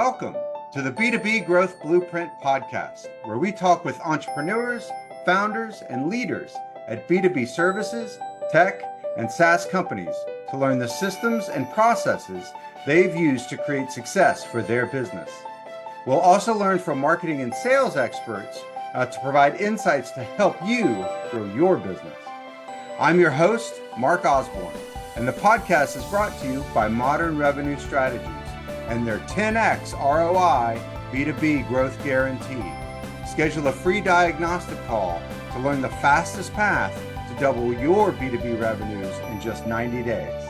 Welcome to the B2B Growth Blueprint podcast, where we talk with entrepreneurs, founders, and leaders at B2B services, tech, and SaaS companies to learn the systems and processes they've used to create success for their business. We'll also learn from marketing and sales experts to provide insights to help you grow your business. I'm your host, Mark Osborne, and the podcast is brought to you by Modern Revenue Strategies and their 10x ROI B2B growth guarantee. Schedule a free diagnostic call to learn the fastest path to double your B2B revenues in just 90 days.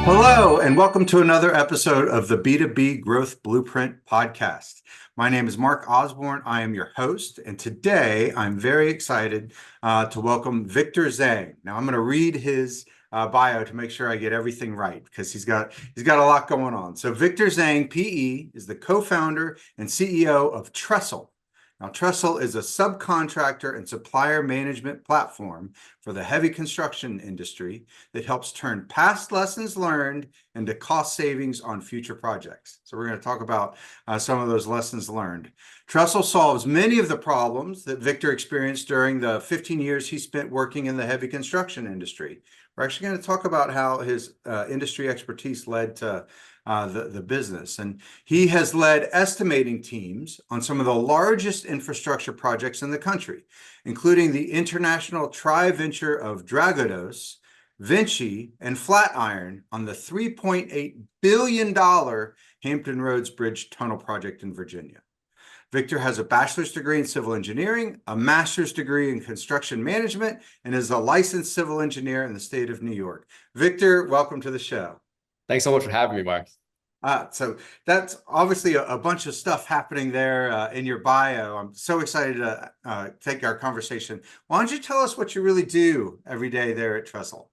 Hello, and welcome to another episode of the B2B Growth Blueprint podcast. My name is Mark Osborne. I am your host, and today I'm very excited to welcome Victor Zhang. Now, I'm going to read his bio to make sure I get everything right because he's got a lot going on. So Victor Zhang, PE, is the co-founder and CEO of Trestle. Now, Trestle is a subcontractor and supplier management platform for the heavy construction industry that helps turn past lessons learned into cost savings on future projects. So we're going to talk about some of those lessons learned. Trestle solves many of the problems that Victor experienced during the 15 years he spent working in the heavy construction industry. We're actually going to talk about how his industry expertise led to the business. And he has led estimating teams on some of the largest infrastructure projects in the country, including the international tri-venture of Dragados, Vinci, and Flatiron on the $3.8 billion Hampton Roads Bridge Tunnel project in Virginia. Victor has a bachelor's degree in civil engineering, a master's degree in construction management, and is a licensed civil engineer in the state of New York. Victor, welcome to the show. Thanks so much for having me, Mark. So that's obviously a bunch of stuff happening there in your bio. I'm so excited to take our conversation. Why don't you tell us what you really do every day there at Trestle?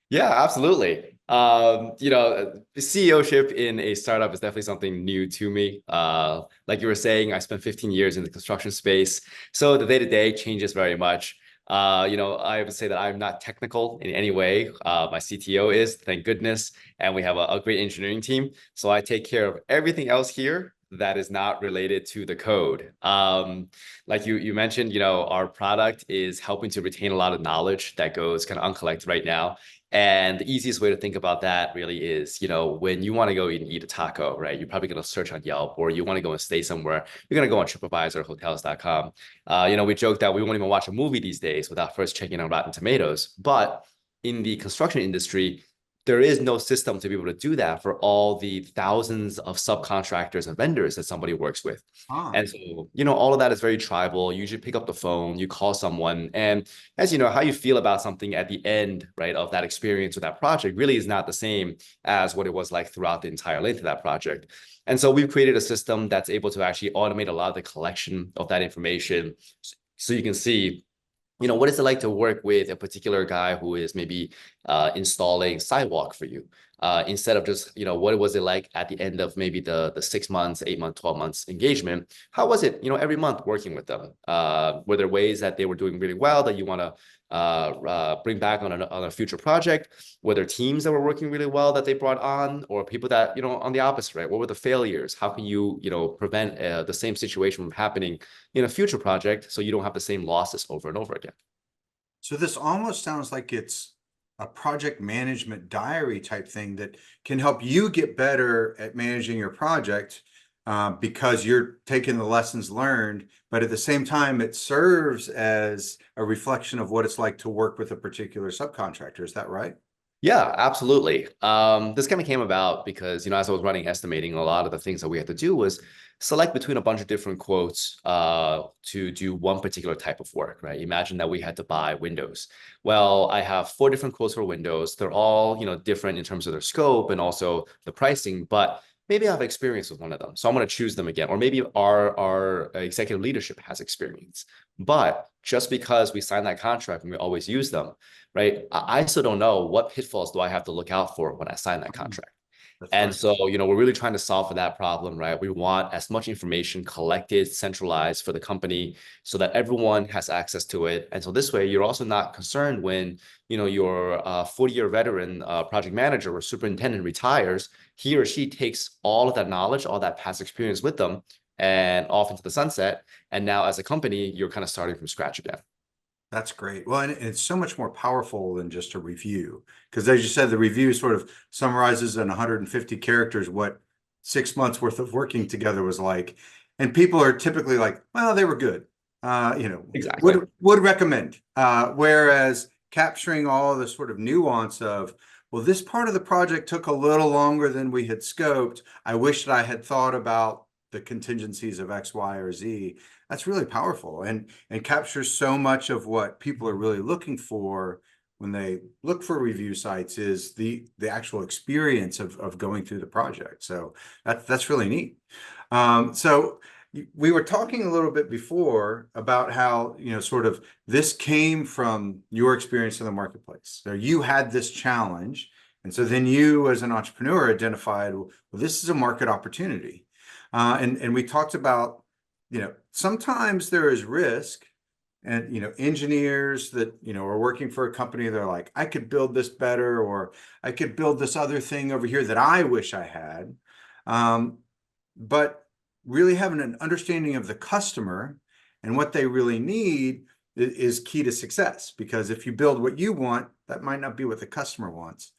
Yeah, absolutely. The CEOship in a startup is definitely something new to me. Like you were saying, I spent 15 years in the construction space. So the day-to-day changes very much. I would say that I'm not technical in any way. My CTO is, thank goodness. And we have a great engineering team. So I take care of everything else here that is not related to the code. Like you mentioned, our product is helping to retain a lot of knowledge that goes kind of uncollected right now. And the easiest way to think about that really is, when you want to go and eat a taco, right? You're probably going to search on Yelp, or you want to go and stay somewhere. You're going to go on TripAdvisor, hotels.com. We joke that we won't even watch a movie these days without first checking on Rotten Tomatoes. But in the construction industry, there is no system to be able to do that for all the thousands of subcontractors and vendors that somebody works with. And so, all of that is very tribal. You usually pick up the phone, you call someone, and as you know, how you feel about something at the end, right, of that experience or that project really is not the same as what it was like throughout the entire length of that project. And so we've created a system that's able to actually automate a lot of the collection of that information. So you can see, what is it like to work with a particular guy who is maybe installing sidewalk for you, instead of just, what was it like at the end of maybe the 6 months, 8 months, 12 months engagement? How was it, every month working with them? Were there ways that they were doing really well that you want to bring back on a future project? Were there teams that were working really well that they brought on, or people that, on the opposite, right? What were the failures? How can you, prevent the same situation from happening in a future project so you don't have the same losses over and over again? So this almost sounds like it's a project management diary type thing that can help you get better at managing your project because you're taking the lessons learned, but at the same time, it serves as a reflection of what it's like to work with a particular subcontractor. Is that right? Yeah, absolutely. This kind of came about because, as I was running estimating, a lot of the things that we had to do was select between a bunch of different quotes to do one particular type of work, right? Imagine that we had to buy windows. Well, I have 4 different quotes for windows. They're all, different in terms of their scope and also the pricing, but maybe I have experience with one of them. So I'm going to choose them again. Or maybe our executive leadership has experience. But just because we sign that contract and we always use them, right? I still don't know what pitfalls do I have to look out for when I sign that contract. That's And right. so, we're really trying to solve for that problem, right? We want as much information collected, centralized for the company so that everyone has access to it. And so this way, you're also not concerned when, your 40-year veteran project manager or superintendent retires, he or she takes all of that knowledge, all that past experience with them and off into the sunset. And now as a company, you're kind of starting from scratch again. That's great. Well, and it's so much more powerful than just a review. Because as you said, the review sort of summarizes in 150 characters what 6 months worth of working together was like. And people are typically like, well, they were good. Exactly. Would recommend. Whereas capturing all the sort of nuance of, well, this part of the project took a little longer than we had scoped. I wish that I had thought about the contingencies of X, Y, or Z. That's really powerful and captures so much of what people are really looking for when they look for review sites is the actual experience of going through the project. So that's really neat. So we were talking a little bit before about how, sort of this came from your experience in the marketplace. So you had this challenge. And so then you, as an entrepreneur, identified, well, this is a market opportunity. And we talked about, sometimes there is risk and, engineers that, are working for a company, they're like, I could build this better, or I could build this other thing over here that I wish I had. But really having an understanding of the customer and what they really need is key to success. Because if you build what you want, that might not be what the customer wants.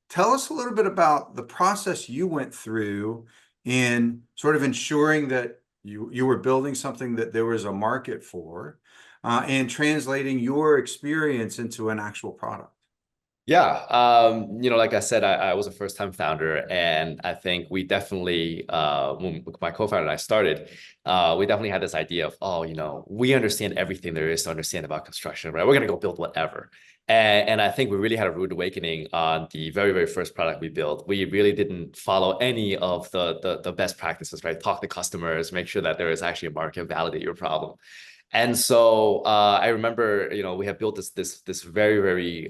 Tell us a little bit about the process you went through in sort of ensuring that you were building something that there was a market for, and translating your experience into an actual product. Yeah, like I said, I was a first-time founder, and I think we definitely, when my co-founder and I started, we definitely had this idea of, oh, we understand everything there is to understand about construction, right? We're gonna go build whatever, and I think we really had a rude awakening on the very, very first product we built. We really didn't follow any of the best practices, right? Talk to customers, make sure that there is actually a market, validate your problem. And so I remember, we have built this very, very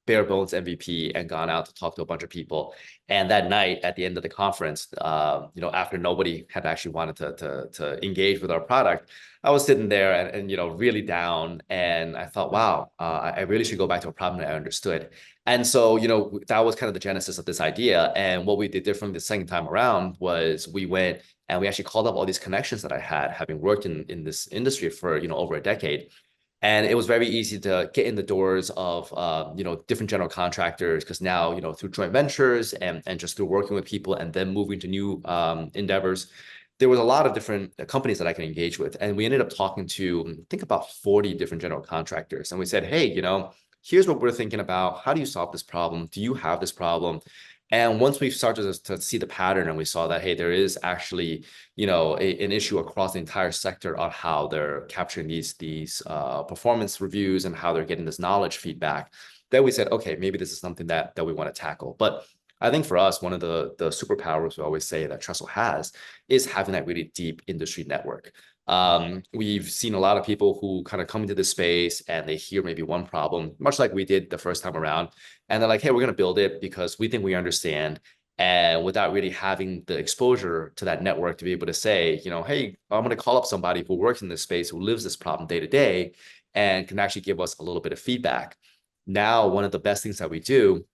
bare bones MVP and gone out to talk to a bunch of people. And that night at the end of the conference, after nobody had actually wanted to engage with our product, I was sitting there and really down. And I thought, wow, I really should go back to a problem that I understood. And so, that was kind of the genesis of this idea. And what we did different the second time around was we went and we actually called up all these connections that I had, having worked in this industry for, over a decade. And it was very easy to get in the doors of, different general contractors, because now, through joint ventures and just through working with people and then moving to new endeavors, there was a lot of different companies that I can engage with. And we ended up talking to, I think, about 40 different general contractors. And we said, hey, here's what we're thinking about. How do you solve this problem? Do you have this problem? And once we started to see the pattern and we saw that, hey, there is actually, an issue across the entire sector on how they're capturing these performance reviews and how they're getting this knowledge feedback, then we said, okay, maybe this is something that we want to tackle. But I think for us, one of the superpowers we always say that Trestle has is having that really deep industry network. We've seen a lot of people who kind of come into this space and they hear maybe one problem, much like we did the first time around, and they're like, hey, we're going to build it because we think we understand. And without really having the exposure to that network to be able to say, hey, I'm going to call up somebody who works in this space, who lives this problem day to day, and can actually give us a little bit of feedback. Now, one of the best things that we do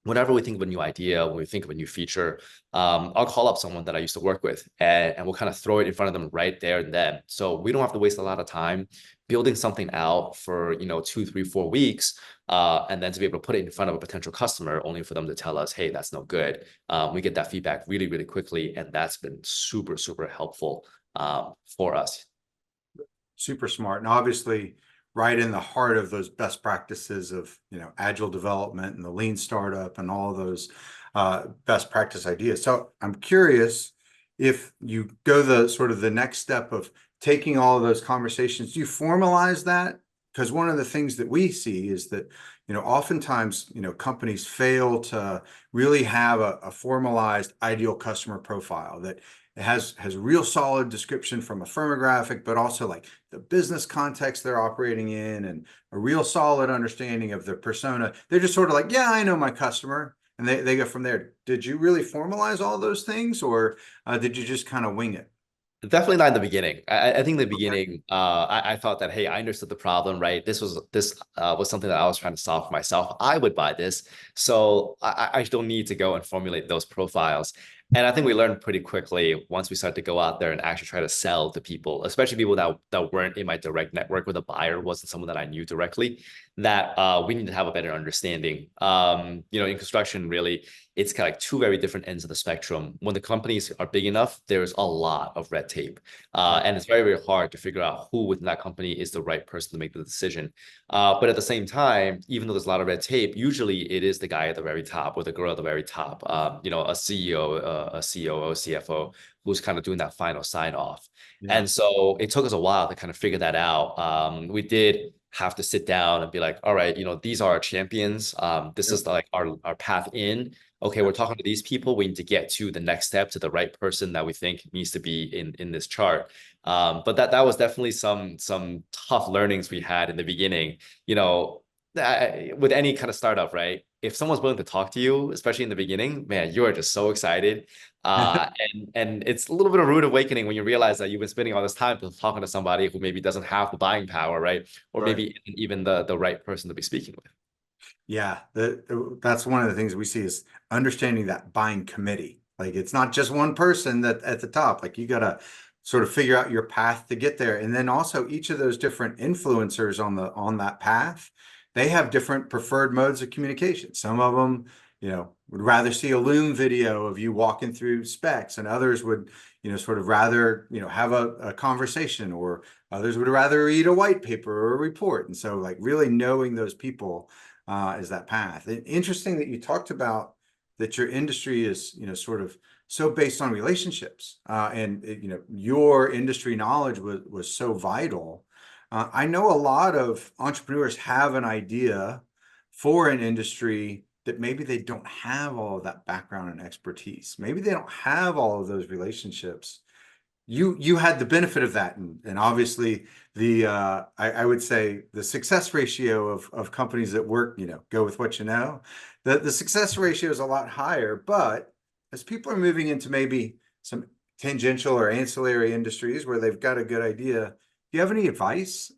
whenever we think of a new idea, when we think of a new feature, I'll call up someone that I used to work with and we'll kind of throw it in front of them right there and then. So we don't have to waste a lot of time building something out for, 2, 3, 4 weeks, and then to be able to put it in front of a potential customer only for them to tell us, hey, that's no good. We get that feedback really, really quickly. And that's been super, super helpful for us. Super smart. And obviously, right in the heart of those best practices of, agile development and the lean startup and all of those best practice ideas. So I'm curious, if you go the sort of the next step of taking all of those conversations, do you formalize that? Because one of the things that we see is that, oftentimes, companies fail to really have a formalized ideal customer profile that has real solid description from a firmographic, but also like the business context they're operating in and a real solid understanding of their persona. They're just sort of like, yeah, I know my customer. and they go from there. Did you really formalize all those things, or did you just kind of wing it? Definitely not in the beginning. I think in the Okay. beginning, I thought that, hey, I understood the problem, right? This was something that I was trying to solve for myself. I would buy this, so I don't need to go and formulate those profiles. And I think we learned pretty quickly once we started to go out there and actually try to sell to people, especially people that weren't in my direct network, where the buyer wasn't someone that I knew directly, that we need to have a better understanding. In construction, really, it's kind of like two very different ends of the spectrum. When the companies are big enough, there's a lot of red tape. Yeah. And it's very, very hard to figure out who within that company is the right person to make the decision. But at the same time, even though there's a lot of red tape, usually it is the guy at the very top or the girl at the very top, a CEO, a COO, CFO, who's kind of doing that final sign off. Yeah. And so it took us a while to kind of figure that out. We did have to sit down and be like, all right, these are our champions. This Yep. is like our path in. Okay, we're Yep. talking to these people. We need to get to the next step, to the right person that we think needs to be in this chart. But that was definitely some tough learnings we had in the beginning. With any kind of startup, right? If someone's willing to talk to you, especially in the beginning, man, you are just so excited. And it's a little bit of rude awakening when you realize that you've been spending all this time talking to somebody who maybe doesn't have the buying power, right? Or Right. maybe even the right person to be speaking with. Yeah, that's one of the things we see is understanding that buying committee. Like it's not just one person that at the top. Like you got to sort of figure out your path to get there, and then also each of those different influencers on that path, they have different preferred modes of communication. Some of them, would rather see a Loom video of you walking through specs, and others would, sort of rather, have a conversation, or others would rather read a white paper or a report. And so, like really knowing those people is that path. Interesting that you talked about that your industry is, sort of so based on relationships, and your industry knowledge was so vital. I know a lot of entrepreneurs have an idea for an industry that maybe they don't have all of that background and expertise. Maybe they don't have all of those relationships. You had the benefit of that, and obviously the I would say the success ratio of companies that work, go with what you know, the success ratio is a lot higher. But as people are moving into maybe some tangential or ancillary industries where they've got a good idea, do you have any advice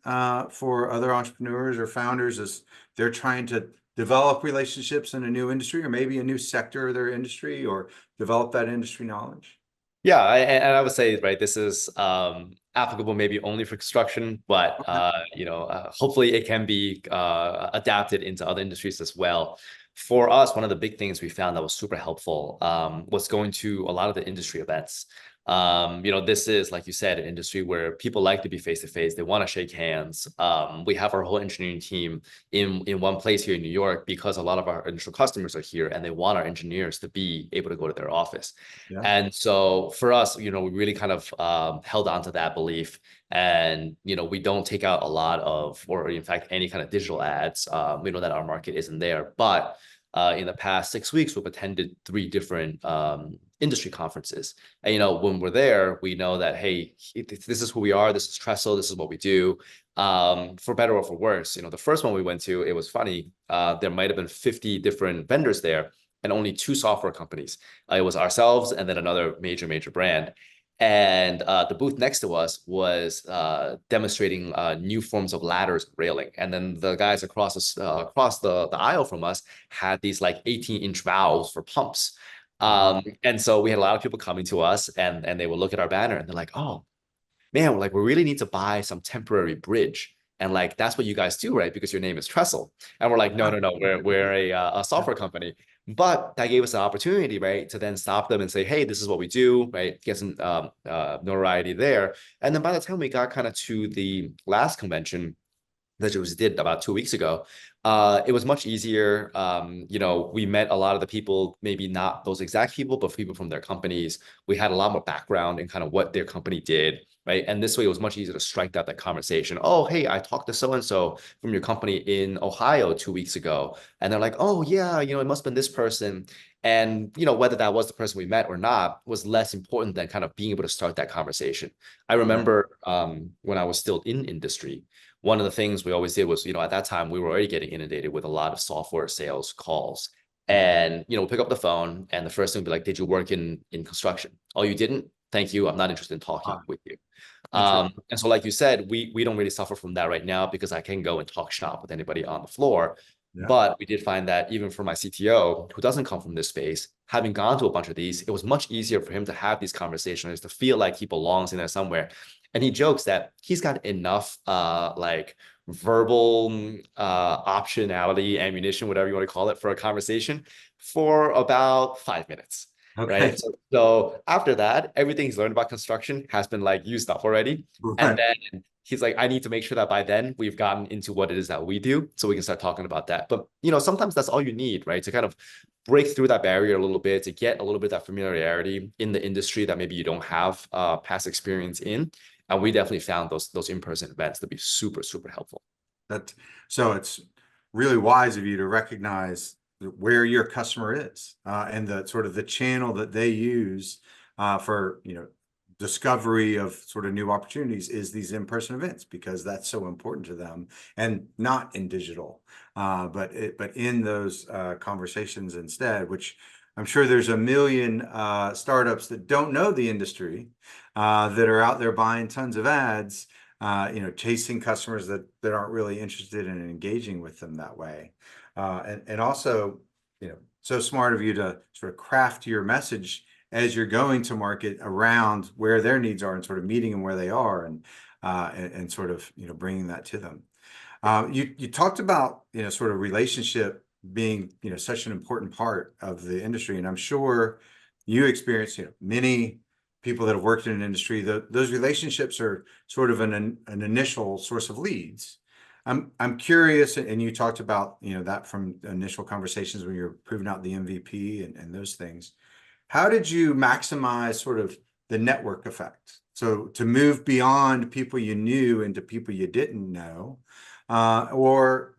for other entrepreneurs or founders as they're trying to develop relationships in a new industry or maybe a new sector of their industry, or develop that industry knowledge? Yeah, and I would say, right, this is applicable maybe only for construction, but Okay. hopefully it can be adapted into other industries as well. For us, one of the big things we found that was super helpful was going to a lot of the industry events. This is, like you said, an industry where people like to be face to face. They want to shake hands. We have our whole engineering team in one place here in New York because a lot of our initial customers are here, and they want our engineers to be able to go to their office. Yeah. And so for us, we really kind of held on to that belief. And, we don't take out a lot of, or in fact, any kind of digital ads. We know that our market isn't there. But in the past 6 weeks, we've attended 3 different industry conferences. And, when we're there, we know that, hey, this is who we are. This is Trestle. This is what we do. For better or for worse, the first one we went to, it was funny. There might have been 50 different vendors there and only 2 software companies. It was ourselves and then another major brand. And the booth next to us was demonstrating new forms of ladders railing. And then the guys across the aisle from us had these like 18-inch valves for pumps. Wow. And so we had a lot of people coming to us, and they would look at our banner and they're like, oh, man, like we really need to buy some temporary bridge. And like, that's what you guys do, right? Because your name is Trestle. And we're like, no, Yeah. no, no, we're a software company. But that gave us an opportunity, right, to then stop them and say, hey, this is what we do, right? Get some notoriety there. And then by the time we got kind of to the last convention, that was did about 2 weeks ago, it was much easier. We met a lot of the people, maybe not those exact people, but people from their companies. We had a lot more background in kind of what their company did, right? And this way it was much easier to strike out that conversation. Oh, hey, I talked to so-and-so from your company in Ohio 2 weeks ago. And they're like, oh yeah, it must have been this person. And, whether that was the person we met or not was less important than kind of being able to start that conversation. I Right. remember when I was still in industry, one of the things we always did was, at that time, we were already getting inundated with a lot of software sales calls. And pick up the phone, and the first thing would be like, did you work in construction? Oh, you didn't? Thank you. I'm not interested in talking Ah, with you. interesting. And so, like you said, we don't really suffer from that right now because I can go and talk shop with anybody on the floor. Yeah. But we did find that even for my CTO, who doesn't come from this space, having gone to a bunch of these, it was much easier for him to have these conversations, to feel like he belongs in there somewhere. And he jokes that he's got enough like verbal optionality, ammunition, whatever you want to call it, for a conversation for about 5 minutes. Okay. Right. So after that, everything he's learned about construction has been like used up already. And Right. then he's like, I need to make sure that by then we've gotten into what it is that we do so we can start talking about that. But sometimes that's all you need, right? To kind of break through that barrier a little bit, to get a little bit of that familiarity in the industry that maybe you don't have past experience in. And we definitely found those in-person events to be super, super helpful. That so it's really wise of you to recognize where your customer is, and the sort of the channel that they use for discovery of sort of new opportunities is these in-person events, because that's so important to them, and not in digital, but in those conversations instead, which I'm sure there's a million startups that don't know the industry, that are out there buying tons of ads, chasing customers that aren't really interested in engaging with them that way. And also, so smart of you to sort of craft your message as you're going to market around where their needs are, and sort of meeting them where they are, and sort of, bringing that to them. You talked about, sort of relationship being, such an important part of the industry. And I'm sure you experience, many people that have worked in an industry, those relationships are sort of an initial source of leads. I'm curious, and you talked about, that from initial conversations when you're proving out the MVP and those things. How did you maximize sort of the network effect? So to move beyond people you knew into people you didn't know, or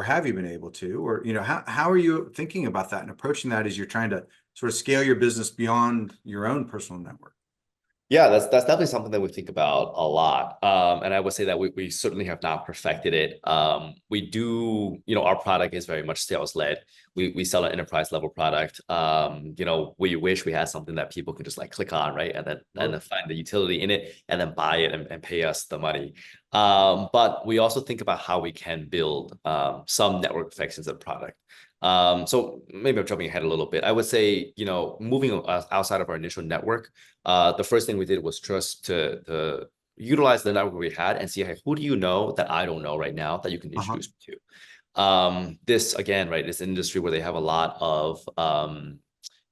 have you been able to, or how are you thinking about that and approaching that as you're trying to sort of scale your business beyond your own personal network? Yeah, that's definitely something that we think about a lot. And I would say that we certainly have not perfected it. We do, our product is very much sales led. We sell an enterprise level product. We wish we had something that people can just like click on, right? And then find the utility in it and then buy it and pay us the money. But we also think about how we can build some network effects into the product. So maybe I'm jumping ahead a little bit. I would say, moving outside of our initial network, the first thing we did was just to utilize the network we had and see, hey, who do you know that I don't know right now that you can Uh-huh. introduce me to? This again, right, is an industry where they have a lot of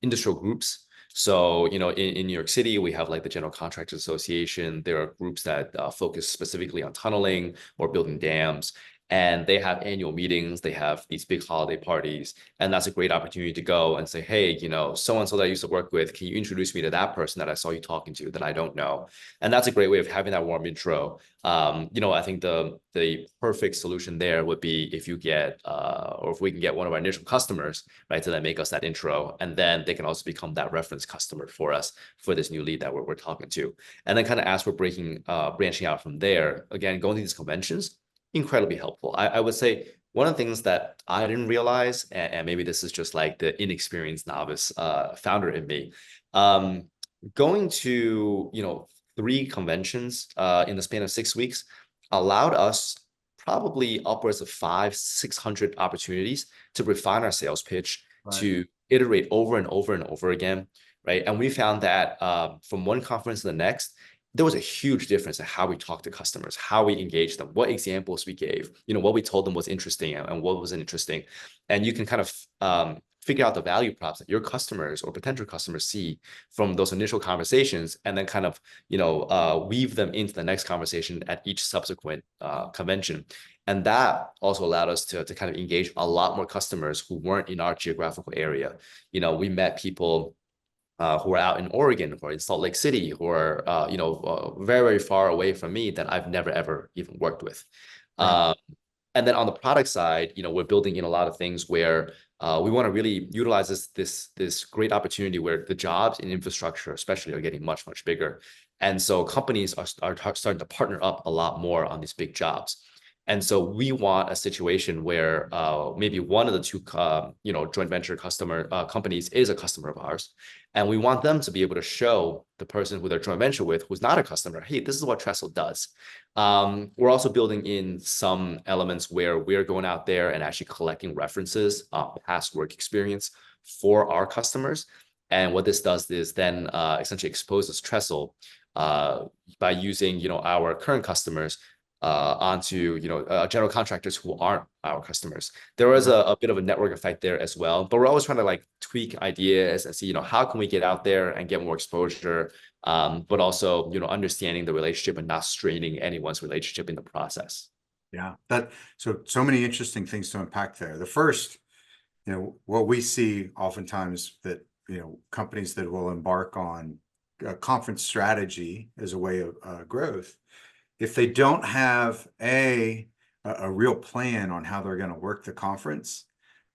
industrial groups. So, in New York City, we have like the General Contractors Association. There are groups that focus specifically on tunneling or building dams. And they have annual meetings, they have these big holiday parties. And that's a great opportunity to go and say, hey, so-and-so that I used to work with, can you introduce me to that person that I saw you talking to that I don't know? And that's a great way of having that warm intro. I think the perfect solution there would be if you get, or if we can get one of our initial customers, right, to then make us that intro. And then they can also become that reference customer for us for this new lead that we're talking to. And then kind of as we're branching out from there, again, going to these conventions, incredibly helpful. I would say one of the things that I didn't realize, and maybe this is just like the inexperienced novice founder in me, going to 3 conventions in the span of 6 weeks allowed us probably upwards of 500-600 opportunities to refine our sales pitch, Right. to iterate over and over and over again, right? And we found that from one conference to the next, there was a huge difference in how we talked to customers, how we engaged them, what examples we gave, what we told them was interesting and what wasn't interesting. And you can kind of figure out the value props that your customers or potential customers see from those initial conversations, and then kind of, weave them into the next conversation at each subsequent convention. And that also allowed us to kind of engage a lot more customers who weren't in our geographical area. We met people who are out in Oregon or in Salt Lake City, who are very, very far away from me that I've never ever even worked with. Right. And then on the product side, we're building in a lot of things where we want to really utilize this great opportunity where the jobs in infrastructure, especially, are getting much, much bigger. And so companies are starting to partner up a lot more on these big jobs. And so we want a situation where maybe one of the two, joint venture companies is a customer of ours, and we want them to be able to show the person who they're joint venture with, who's not a customer, hey, this is what Trestle does. We're also building in some elements where we're going out there and actually collecting references, past work experience for our customers. And what this does is then essentially exposes Trestle by using, our current customers onto general contractors who aren't our customers. There was a bit of a network effect there as well, but we're always trying to like tweak ideas and see how can we get out there and get more exposure, but also understanding the relationship and not straining anyone's relationship in the process. Yeah, so many interesting things to unpack there. The first, what we see oftentimes that companies that will embark on a conference strategy as a way of growth, if they don't have a real plan on how they're going to work the conference,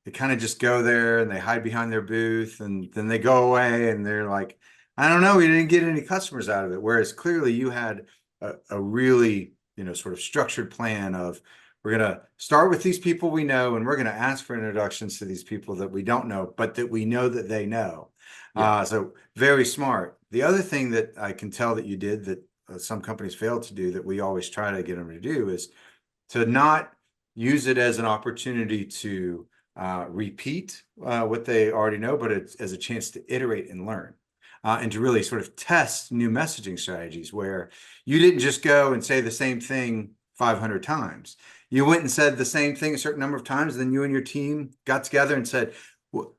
they kind of just go there and they hide behind their booth, and then they go away and they're like, I don't know, we didn't get any customers out of it. Whereas clearly you had a really, sort of structured plan of, we're going to start with these people we know, and we're going to ask for introductions to these people that we don't know, but that we know that they know. Yeah. So very smart. The other thing that I can tell that you did that some companies fail to do, that we always try to get them to do, is to not use it as an opportunity to repeat what they already know, but it's as a chance to iterate and learn. And to really sort of test new messaging strategies, where you didn't just go and say the same thing 500 times. You went and said the same thing a certain number of times, then you and your team got together and said,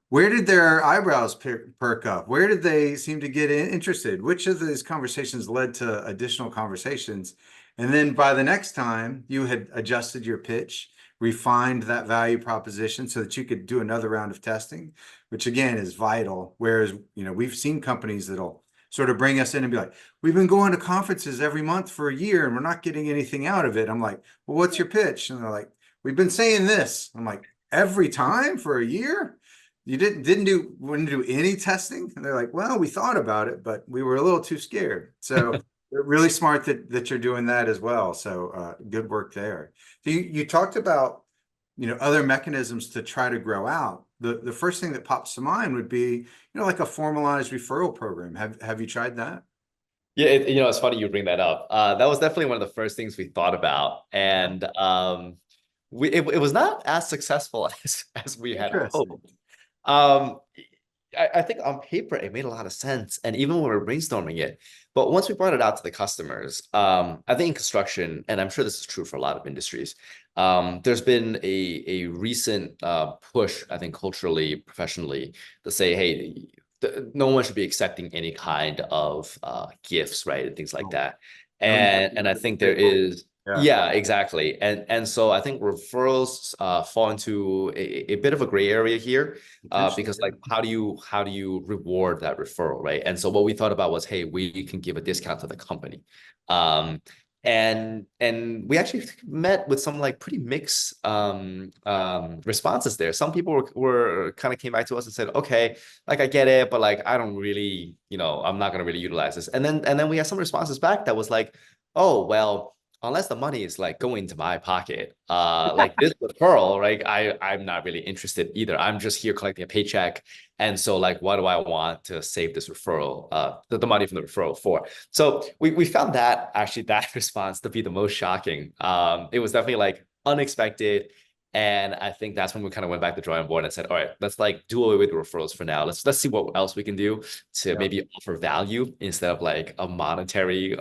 where did their eyebrows perk up? Where did they seem to get interested? Which of these conversations led to additional conversations? And then by the next time, you had adjusted your pitch, refined that value proposition so that you could do another round of testing, which again is vital. Whereas, we've seen companies that'll sort of bring us in and be like, we've been going to conferences every month for a year and we're not getting anything out of it. I'm like, well, what's your pitch? And they're like, we've been saying this. I'm like, every time for a year? You wouldn't do any testing? And they're like, well, we thought about it, but we were a little too scared. So really smart that you're doing that as well. So good work there. So you talked about, other mechanisms to try to grow out. The first thing that pops to mind would be, like a formalized referral program. Have you tried that? Yeah, it's funny you bring that up. That was definitely one of the first things we thought about, and it was not as successful as we had Interesting. hoped. Um, I think on paper it made a lot of sense, and even when we were brainstorming it, but once we brought it out to the customers, I think in construction, and I'm sure this is true for a lot of industries, there's been a recent push, I think culturally, professionally, to say, hey, no one should be accepting any kind of gifts, right, and things like Oh, that. no, And I think there is. yeah. Yeah, exactly. And so I think referrals fall into a bit of a gray area here, because like how do you reward that referral, right? And so what we thought about was, hey, we can give a discount to the company. And we actually met with some like pretty mixed responses there. Some people were kind of came back to us and said, okay, like I get it, but like I don't really, I'm not gonna really utilize this. And then we had some responses back that was like, oh, well, unless the money is like going to my pocket, like this referral, right? I'm not really interested either. I'm just here collecting a paycheck. And so like, what do I want to save this referral, the money from the referral for? So we found that actually that response to be the most shocking. It was definitely like unexpected. And I think that's when we kind of went back to the drawing board and said, all right, let's like do away with the referrals for now. Let's see what else we can do to maybe offer value instead of like a monetary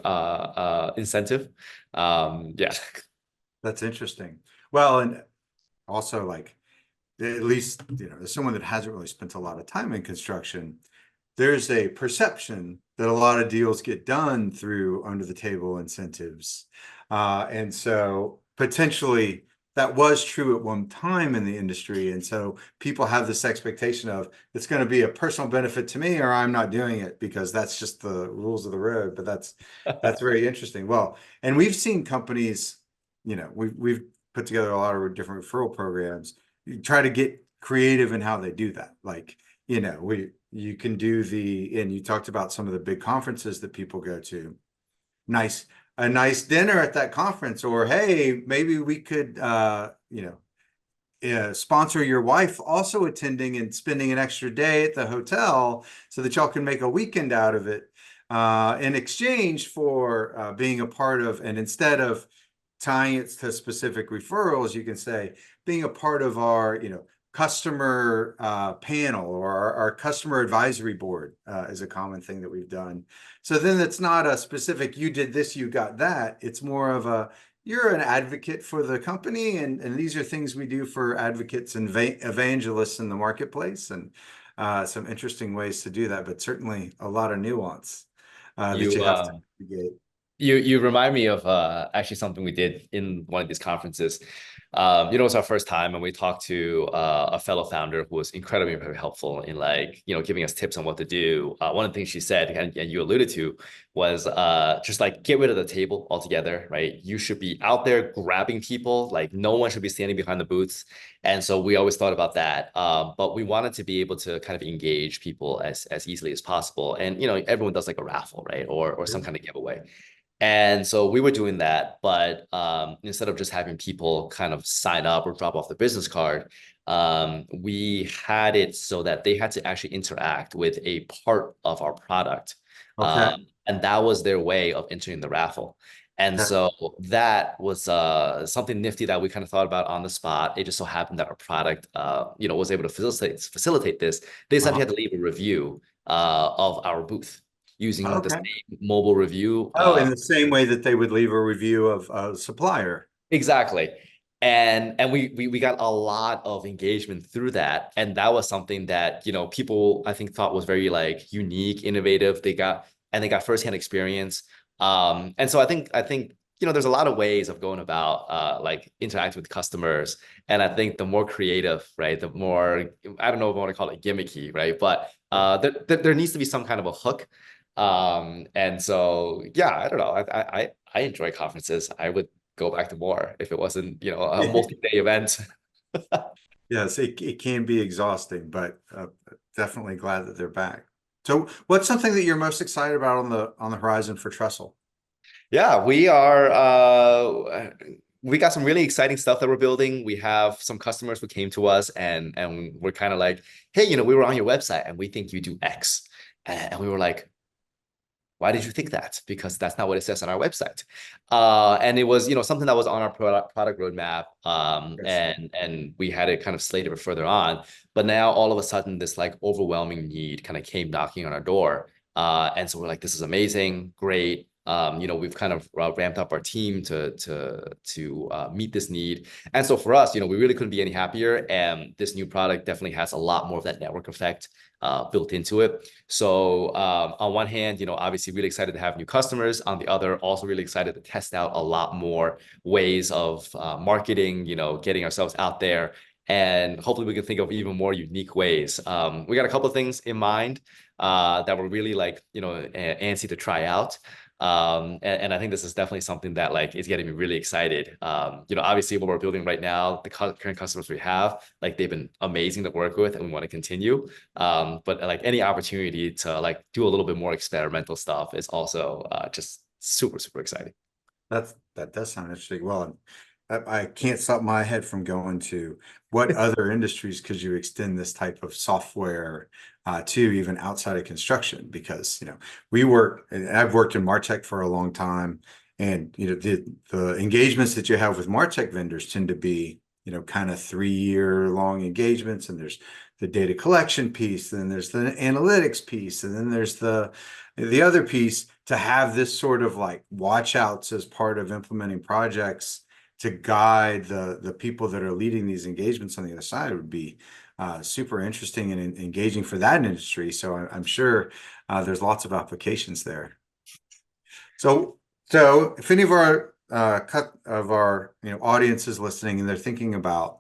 incentive. Yeah. That's interesting. Well, and also like, at least, as someone that hasn't really spent a lot of time in construction, there's a perception that a lot of deals get done through under the table incentives. And so potentially that was true at one time in the industry. And so people have this expectation of it's going to be a personal benefit to me, or I'm not doing it because that's just the rules of the road. But that's very interesting. Well, and we've seen companies, we've put together a lot of different referral programs. You try to get creative in how they do that. Like, you can do and you talked about some of the big conferences that people go to. Nice a nice dinner at that conference, or hey, maybe we could, sponsor your wife also attending and spending an extra day at the hotel so that y'all can make a weekend out of it in exchange for being a part of, and instead of tying it to specific referrals, you can say being a part of our, customer panel or our customer advisory board is a common thing that we've done. So then it's not a specific, you did this, you got that. It's more of a, you're an advocate for the company, and these are things we do for advocates and evangelists in the marketplace, and some interesting ways to do that, but certainly a lot of nuance that You you have to navigate. you remind me of actually something we did in one of these conferences. It was our first time, and we talked to a fellow founder who was incredibly very helpful in giving us tips on what to do. One of the things she said, and you alluded to, was just like get rid of the table altogether, right? You should be out there grabbing people, like no one should be standing behind the booths. And so we always thought about that. But we wanted to be able to kind of engage people as easily as possible. And everyone does like a raffle, right? Or some kind of giveaway. And so we were doing that, but instead of just having people kind of sign up or drop off the business card, we had it so that they had to actually interact with a part of our product. Okay. And that was their way of entering the raffle. And Okay. so that was something nifty that we kind of thought about on the spot. It just so happened that our product, was able to facilitate this. They essentially Uh-huh. had to leave a review of our booth using the Okay. same mobile review. Oh, in the same way that they would leave a review of a supplier. Exactly. And we got a lot of engagement through that. And that was something that, people I think thought was very like unique, innovative. They got firsthand experience. And so I think, there's a lot of ways of going about like interacting with customers. And I think the more creative, right, the more, I don't know if I want to call it gimmicky, right? But there needs to be some kind of a hook. And so yeah, I don't know. I enjoy conferences. I would go back to more if it wasn't, a multi-day event. Yes, it can be exhausting, but definitely glad that they're back. So, what's something that you're most excited about on the horizon for Trestle? Yeah, we got some really exciting stuff that we're building. We have some customers who came to us and we're kind of like, hey, we were on your website and we think you do X. And we were like, why did you think that? Because that's not what it says on our website. And it was, something that was on our product roadmap. Yes. And we had it kind of slated for further on. But now all of a sudden, this like overwhelming need kind of came knocking on our door. And so we're like, this is amazing, great. We've kind of ramped up our team to meet this need. And so for us, we really couldn't be any happier. And this new product definitely has a lot more of that network effect built into it. So on one hand, obviously really excited to have new customers. On the other, also really excited to test out a lot more ways of marketing, getting ourselves out there. And hopefully we can think of even more unique ways. We got a couple of things in mind that we're really like, antsy to try out. And I think this is definitely something that like is getting me really excited. Obviously what we're building right now, the current customers we have, like they've been amazing to work with and we want to continue. But like any opportunity to like do a little bit more experimental stuff is also just super, super exciting. That does sound interesting. Well, I can't stop my head from going to what other industries could you extend this type of software to, even outside of construction? Because and I've worked in MarTech for a long time, and the engagements that you have with MarTech vendors tend to be kind of 3-year long engagements, and there's the data collection piece, then there's the analytics piece, and then there's the other piece. To have this sort of like watch outs as part of implementing projects to guide the people that are leading these engagements on the other side would be super interesting and engaging for that industry. So I'm sure there's lots of applications there. So if any of our audience is listening and they're thinking about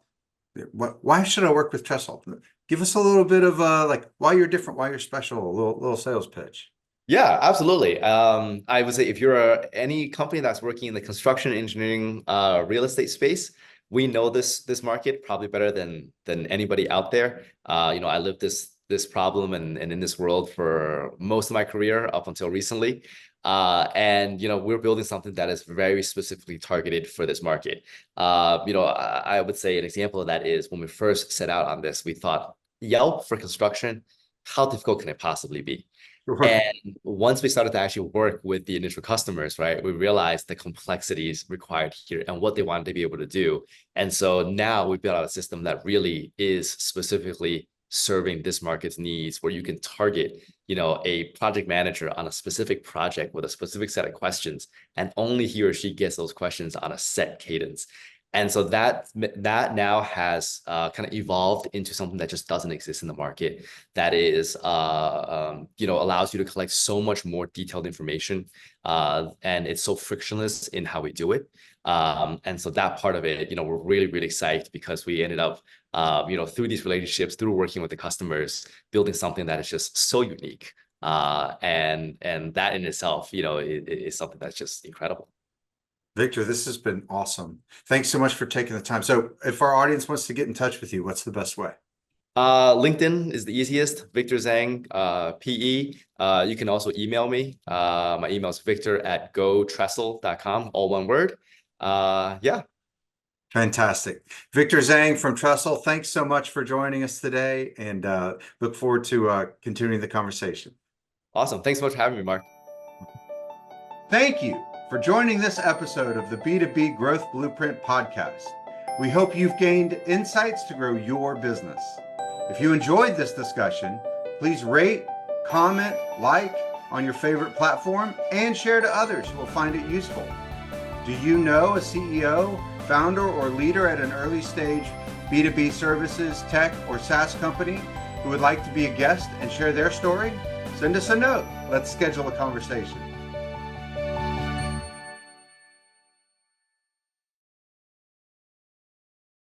why should I work with Trestle? Give us a little bit of like why you're different, why you're special, a little sales pitch. Yeah, absolutely. I would say if you're any company that's working in the construction, engineering, real estate space, we know this market probably better than anybody out there. I lived this problem and in this world for most of my career up until recently. And we're building something that is very specifically targeted for this market. I would say an example of that is when we first set out on this, we thought Yelp for construction, how difficult can it possibly be? Sure. And once we started to actually work with the initial customers, right, we realized the complexities required here and what they wanted to be able to do. And so now we built out a system that really is specifically serving this market's needs, where you can target, a project manager on a specific project with a specific set of questions, and only he or she gets those questions on a set cadence. And so that now has kind of evolved into something that just doesn't exist in the market. That is, allows you to collect so much more detailed information, and it's so frictionless in how we do it. And so that part of it, we're really, really excited because we ended up, through these relationships, through working with the customers, building something that is just so unique. And that in itself, is something that's just incredible. Victor, this has been awesome. Thanks so much for taking the time. So if our audience wants to get in touch with you, what's the best way? LinkedIn is the easiest, Victor Zhang, PE. You can also email me. My email is victor@gotrestle.com, all one word. Yeah. Fantastic. Victor Zhang from Trestle, thanks so much for joining us today, and look forward to continuing the conversation. Awesome. Thanks so much for having me, Mark. Thank you for joining this episode of the B2B Growth Blueprint podcast. We hope you've gained insights to grow your business. If you enjoyed this discussion, please rate, comment, like on your favorite platform, and share to others who will find it useful. Do you know a CEO, founder, or leader at an early stage B2B services, tech, or SaaS company who would like to be a guest and share their story? Send us a note. Let's schedule a conversation.